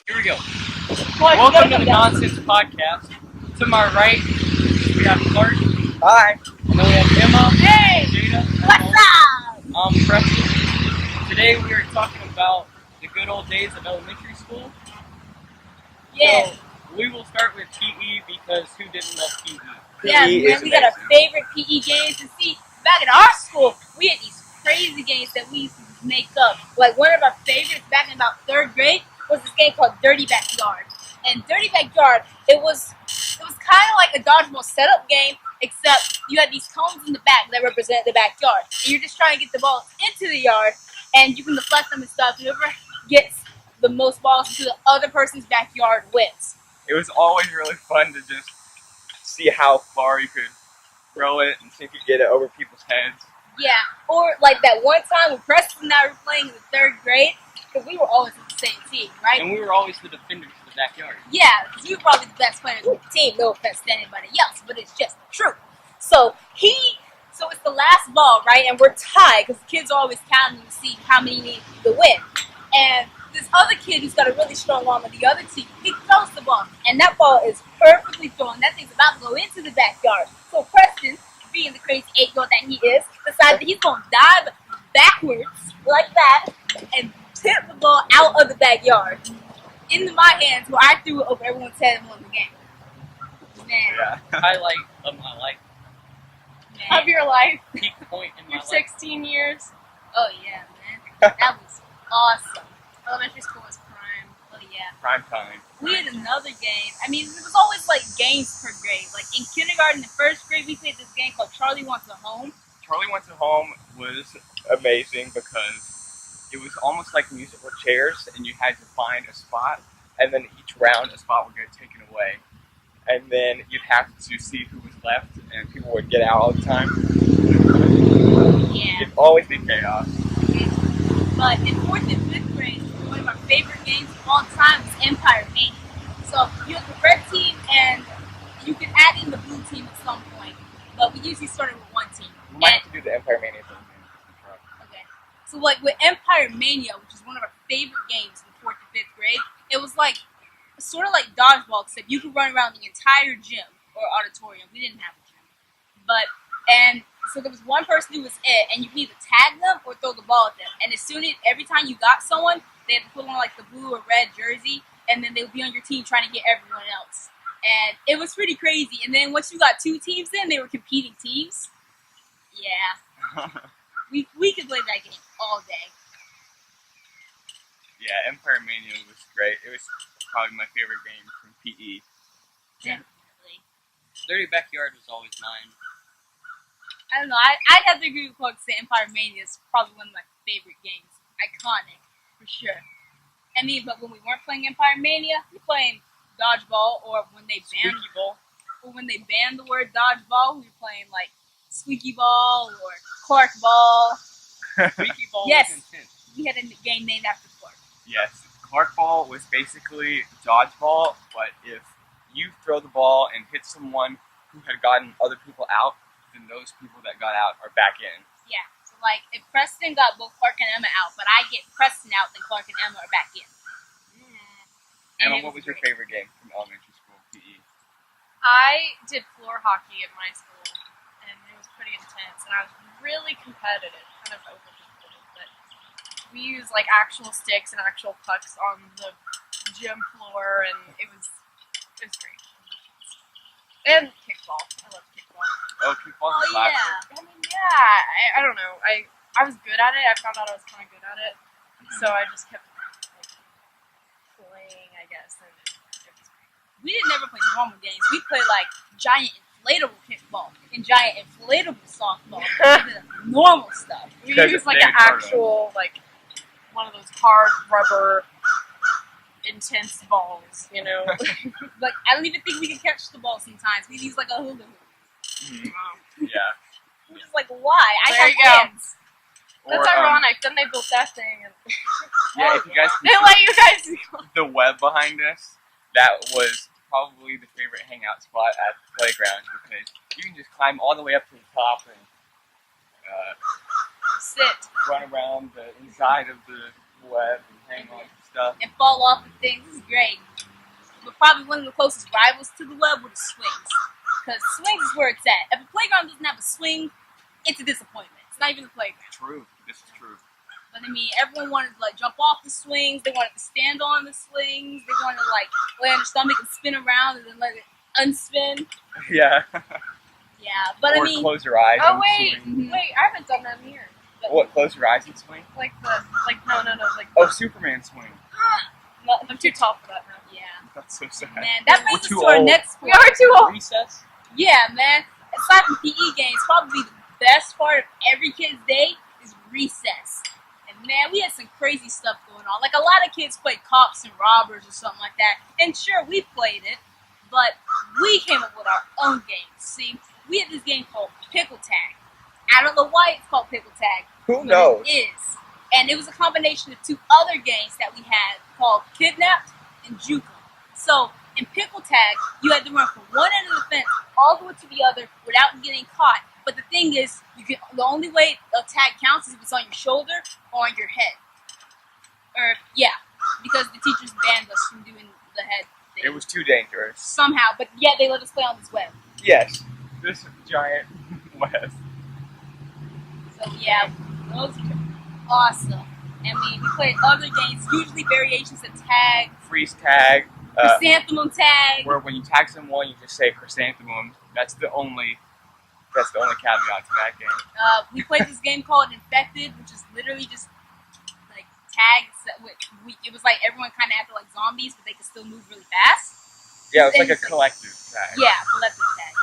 Here we go. Welcome to the NonCents podcast. To my right, we have Clark. Hi. And then we have Emma. Hey! Jada. What's up? I'm Preston. Today we are talking about the good old days of elementary school. Yeah. So we will start with PE because who didn't love PE? Yeah, PE man, is we got our amazing. favorite PE games. And see, back in our school, we had these crazy games that we used to make up. Like, one of our favorites back in about 3rd grade was this game called Dirty Backyard. And Dirty Backyard, it was kind of like a dodgeball setup game, except you had these cones in the back that represented the backyard. And you're just trying to get the balls into the yard, and you can deflect them and stuff. Whoever gets the most balls into the other person's backyard wins. It was always really fun to just see how far you could throw it and see if you could get it over people's heads. Yeah, or like that one time when Preston and I were playing in the 3rd grade, because we were always in the same team, right? And we were always the defenders of the backyard. Yeah, because you were probably the best players on the team. No offense to anybody else, but it's just the truth. So it's the last ball, right? And we're tied because the kids are always counting to see how many need to win. And this other kid who's got a really strong arm on the other team, he throws the ball, and that ball is perfectly thrown. That thing's about to go into the backyard. So Preston, being the crazy 8-year-old that he is, decides that he's going to dive backwards like that and tip the ball out of the backyard into my hands, where I threw it over everyone's head and won the game. Man, Yeah. Highlight of my life. man. Of your life, Peak point in my your life. 16 years. Oh yeah, man, that was awesome. Elementary school was prime. Oh yeah. Prime time. We had another game. I mean, it was always like games per grade. Like in kindergarten and 1st grade, we played this game called Charlie Wants a Home. Charlie Went to Home was amazing because it was almost like musical chairs, and you had to find a spot, and then each round a spot would get taken away. And then you'd have to see who was left, and people would get out all the time. Yeah. It'd always be chaos. But in 4th and 5th grade, one of our favorite games of all time was Empire Mania. So you have the red team, and you can add in the blue team at some point. But we usually started with one team. We might have to do the Empire Mania thing. Okay. So like with Empire Mania, which is one of our favorite games in 4th and 5th grade, it was like sort of like dodgeball, except you could run around the entire gym or auditorium. We didn't have a gym, and so there was one person who was it, and you could either tag them or throw the ball at them. And every time you got someone, they had to put on like the blue or red jersey, and then they would be on your team trying to get everyone else. And it was pretty crazy. And then once you got 2 teams in, they were competing teams. Yeah. We could play that game all day. Yeah, Empire Mania was great. It was probably my favorite game from PE. Definitely. Dirty Backyard was always mine. I don't know. I'd have to agree with Clark to say Empire Mania is probably one of my favorite games. Iconic, for sure. I mean, but when we weren't playing Empire Mania, we were playing dodgeball, or when they banned the word dodgeball, we were playing like squeaky ball or Clark ball. Squeaky ball Yes. was intense. We had a game named after Clark. Yes, Clark ball was basically dodgeball, but if you throw the ball and hit someone who had gotten other people out, then those people that got out are back in. Yeah. So like, if Preston got both Clark and Emma out, but I get Preston out, then Clark and Emma are back in. And Emma, it what was your great. favorite game from elementary school PE? I did floor hockey at my school, and it was pretty intense. And I was really competitive, kind of over-competitive. But we used like actual sticks and actual pucks on the gym floor, and it was great. And kickball. I love kickball. Oh, kickball was Oh, yeah. classic. I mean, yeah, I don't know. I was good at it. I found out I was kind of good at it, so I just kept like, playing, I guess. And it was great. We didn't never play normal games. We played like giant inflatable kickball and giant inflatable softball. We did normal stuff. We Because used like it's an very hard, actual like one of those hard rubber intense balls, you know. Like, I don't even think we could catch the ball sometimes. We use like a hula hoop. Yeah. We're just like, why? I There have you go. hands. That's ironic. Then they built that thing, and Yeah, if you guys they can let you guys go. see the web behind us, that was probably the favorite hangout spot at the playground because you can just climb all the way up to the top and Sit. run around the inside of the web and hang on to stuff. and fall off of things. This is great. But probably one of the closest rivals to the web were the swings. Because swings is where it's at. If a playground doesn't have a swing, it's a disappointment. It's not even a playground. True. This is true. But I mean, everyone wanted to like jump off the swings. They wanted to stand on the swings. They wanted to like lay on their stomach and spin around and then let it unspin. Yeah. Yeah, but Or I mean, close your eyes. Oh and wait, swing. wait, I haven't done that in years. What? Close your eyes and swing? Like no, like. Oh, Superman swing. no, I'm too tall for that now. yeah, That's so sad. man, that We're brings us too to our old. next We point. are too old. Recess? Yeah, man. Aside from PE games, probably the best part of every kid's day is recess. And man, we had some crazy stuff going on. Like a lot of kids played cops and robbers or something like that. And sure, we played it, but we came up with our own games. See, we had this game called Pickle Tag. I don't know why it's called Pickle Tag. Who But knows? it is. And it was a combination of two other games that we had called Kidnapped and Juke 'em. So in Pickle Tag, you had to run from one end of the fence all the way to the other without getting caught. But the thing is, the only way a tag counts is if it's on your shoulder or on your head. Or yeah, because the teachers banned us from doing the head thing. It was too dangerous. Somehow, but yet they let us play on this web. Yes. This giant web. So yeah, those were awesome. And we played other games, usually variations of tag, Freeze tag. chrysanthemum tag. Where when you tag someone, you just say chrysanthemum. That's the only caveat to that game. We played this game called Infected, which is literally just like tags. It was like everyone kind of acted like zombies, but they could still move really fast. Yeah, it was like a collective tag. Yeah, collective tag.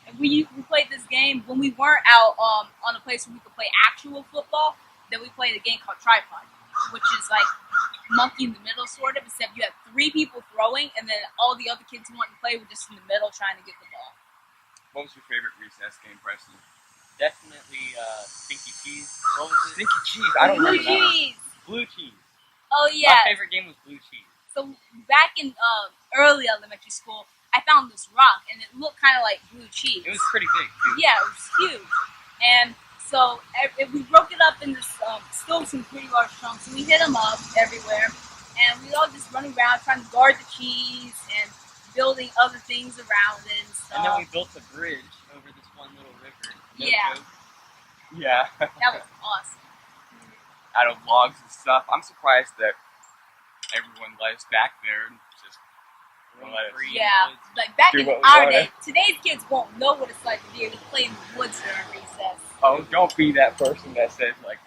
And we played this game when we weren't out on a place where we could play actual football. Then we played a game called Tripod, which is like monkey in the middle sort of, except you have 3 people throwing, and then all the other kids who want to play were just in the middle trying to get the ball. What was your favorite recess game, Preston? Definitely Stinky Cheese. What was it? Stinky cheese. I don't Blue remember that. cheese. Blue Cheese. Oh My yeah. favorite game was Blue Cheese. So back in early elementary school, I found this rock, and it looked kind of like blue cheese. It was pretty big, too. Yeah, it was huge. And so we broke it up into still some pretty large chunks, and we hit them up everywhere. And we all just running around trying to guard the cheese and building other things around it and stuff. And then we built a bridge over this one little river. No Yeah. joke. Yeah. That was awesome. Out of logs and stuff. I'm surprised that everyone let us back there and just Roam let us. free in the Yeah, woods. like back Do in what we our wanted. day, today's kids won't know what it's like to be able to play in the woods during recess. Oh, don't be that person that says like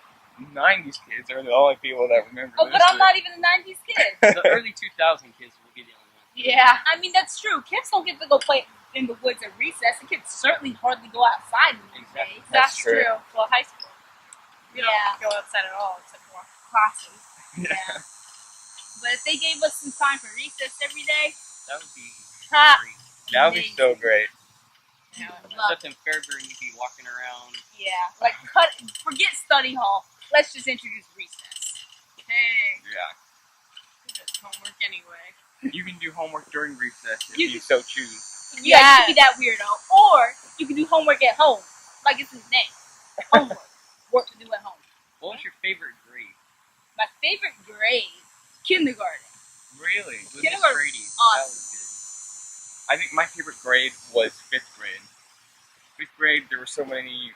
90s kids are the only people that remember Oh, this. but I'm not even a 90s kid. The early 2000 kids will be the only ones. Yeah. I mean, that's true. Kids don't get to go play in the woods at recess. The kids certainly hardly go outside in these Exactly. days. That's That's true. true. Well, high school. We Yeah. don't go outside at all except for classes. Yeah. But if they gave us some time for recess every day, That would be Ha. great. That would be so great. yeah, Except in Fairbury, you'd be walking around. yeah. Like, forget study hall. Let's just introduce recess. Hey, Yeah. we did homework anyway. You can do homework during recess if You you can- so choose. Yeah, you can be that weirdo. Or you can do homework at home. Like it's his name. Homework. Work to do at home. What was your favorite grade? My favorite grade, kindergarten. Really? With Kindergarten Miss was Brady's. awesome. That was I think my favorite grade was 5th grade. 5th grade, there were so many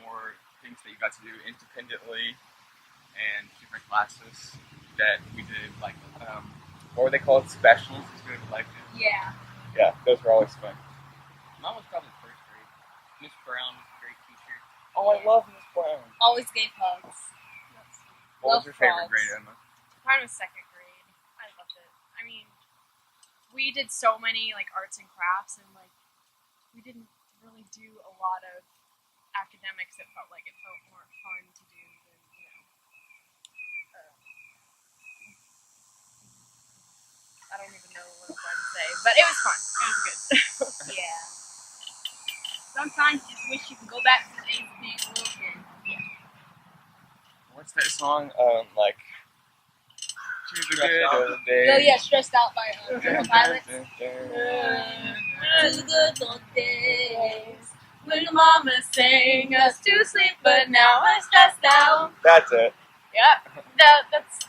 more things that you got to do independently and different classes that we did, like, what were they called? Specials? Instead of electives. Yeah. Yeah, those were always fun. good. Mine was probably 1st grade. Miss Brown was a great teacher. Oh, I love Miss Brown. Always gave hugs. What Love was your favorite frogs. grade, Emma? Mine was 2nd grade. I loved it. I mean, we did so many like arts and crafts, and like we didn't really do a lot of academics. It felt like it felt more fun to do than I don't even know what I'm trying to say, but it was fun. It was good. Yeah. Sometimes you just wish you could go back to the days of being a little kid. What's that song? Like, to the Stressed good Out. old days. Oh yeah, Stressed Out by German Pilots. Dun, To dun, dun. the good old days when the mama sang us to sleep, but now I'm stressed out. That's it. Yeah. That's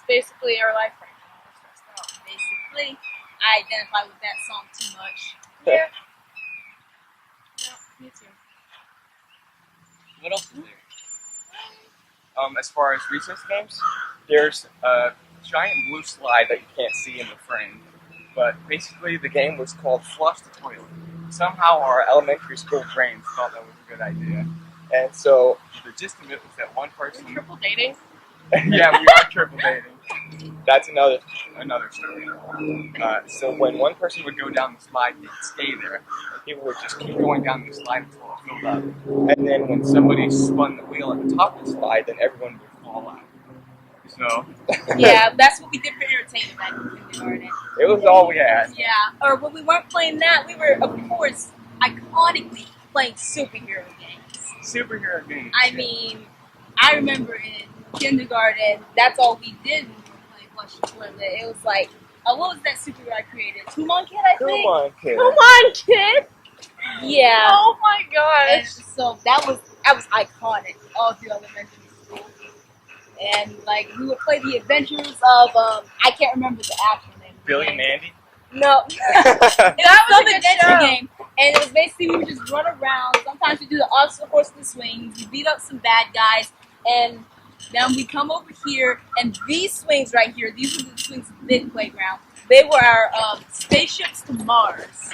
basically our life right now. We're stressed out. Basically, I identify with that song too much. Yeah. Yeah, me too. What else is there? As far as recess games, there's a giant blue slide that you can't see in the frame. But basically, the game was called Flush the Toilet. Somehow, our elementary school brains thought that was a good idea. And so, the gist of it was that one person... Triple dating? Yeah, we are triple dating. That's another story. So when one person would go down the slide, they'd stay there. And people would just keep going down the slide until it filled up. And then when somebody spun the wheel at the top of the slide, then everyone would fall out. So Yeah, that's what we did for entertainment back in kindergarten. it was all we had. Yeah, or when we weren't playing that, we were, of course, iconically playing superhero games. Superhero games. I mean, I remember in kindergarten, that's all we did when we were playing Flush the Toilet. It was like, what was that superhero I created? Come On Kid, I Come think? on, kid. Come on, kid! Yeah. Oh my And gosh! so that was iconic all through elementary school. And like we would play the adventures of I can't remember the actual name. of the Billy game. and Mandy. No. It That was was a some good adventure show. game. And it was basically we would just run around. Sometimes we do the obstacle course of the swings, we beat up some bad guys, and then we come over here and these swings right here, these were the swings at the big playground. They were our spaceships to Mars.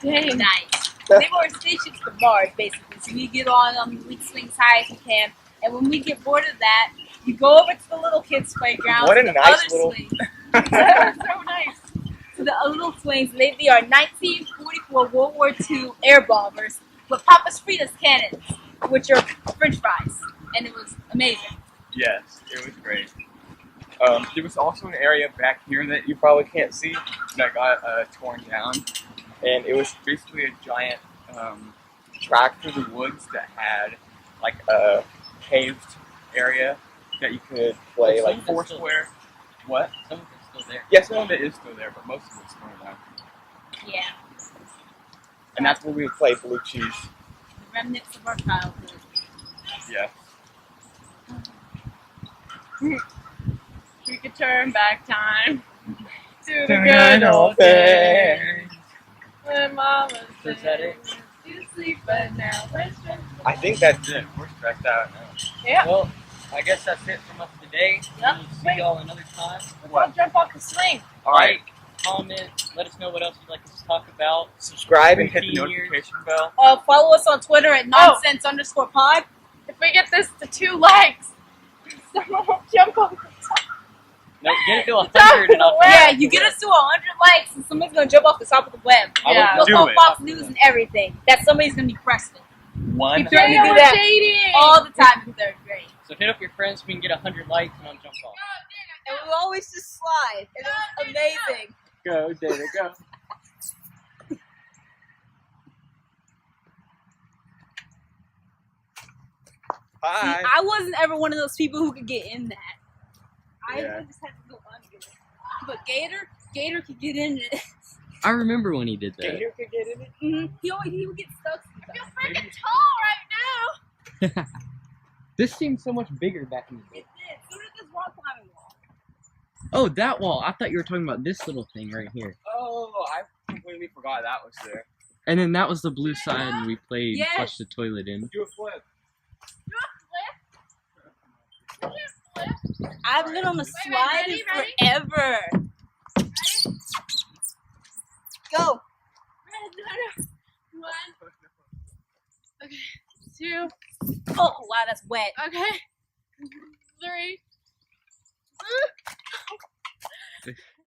Dang. Nice. They were our spaceships to Mars, basically. So we get on them, we swing as high as we can, and when we get bored of that, we go over to the little kids' playground. What a to the nice other little- swing. That was so nice. To the little swings. They are 1944 World War II air bombers with Papa's Fritas cannons, which are French fries, and it was amazing. Yes, it was great. There was also an area back here that you probably can't see that got torn down, and it was basically a giant track through the woods that had like a paved area that you could play like Foursquare. What? Some of it's still there. Yeah, some of it is still there, but most of it's torn down. Yeah. And that's where we would play blue cheese. The remnants of our childhood. Yeah. We could turn back time to the good old days when Mama Is that said it? you sleep, but now we're stressed. I think that's it. We're stressed out now. Yeah. Well, I guess that's it from us today. Yep. We'll see y'all another time. I'll jump off the swing. Alright, Like, comment, let us know what else you'd like us to talk about. subscribe and hit the 15 years. notification bell. Follow us on Twitter at nonsense_pod. If we get this to 2 likes, someone will jump off the top. No, get it to 100 and I'll Yeah, you get us to 100 likes and somebody's going to jump off the top of the web. I will Yeah. We'll do call it. Fox News and everything. That somebody's going to be Preston. one. Keep trying to do we're that dating. all the time in 3rd grade. So hit up your friends so we can get 100 likes and I'll jump off. And we always just slide. And it was amazing. Go, Data, go. Hi. See, I wasn't ever one of those people who could get in that. I Yeah. just had to go under it. But Gator could get in it. I remember when he did that. Gator could get in it. He would get stuck sometimes. You're freaking tall right now. This seemed so much bigger back in the day. It did. So did this rock climbing wall. Oh, that wall. I thought you were talking about this little thing right here. Oh, I completely forgot that was there. And then that was the blue side we played Yes. Flush the Toilet in. Do a flip. I've been on a slide ready? forever. Go. 1. Okay. 2. Oh, wow, that's wet. Okay. 3.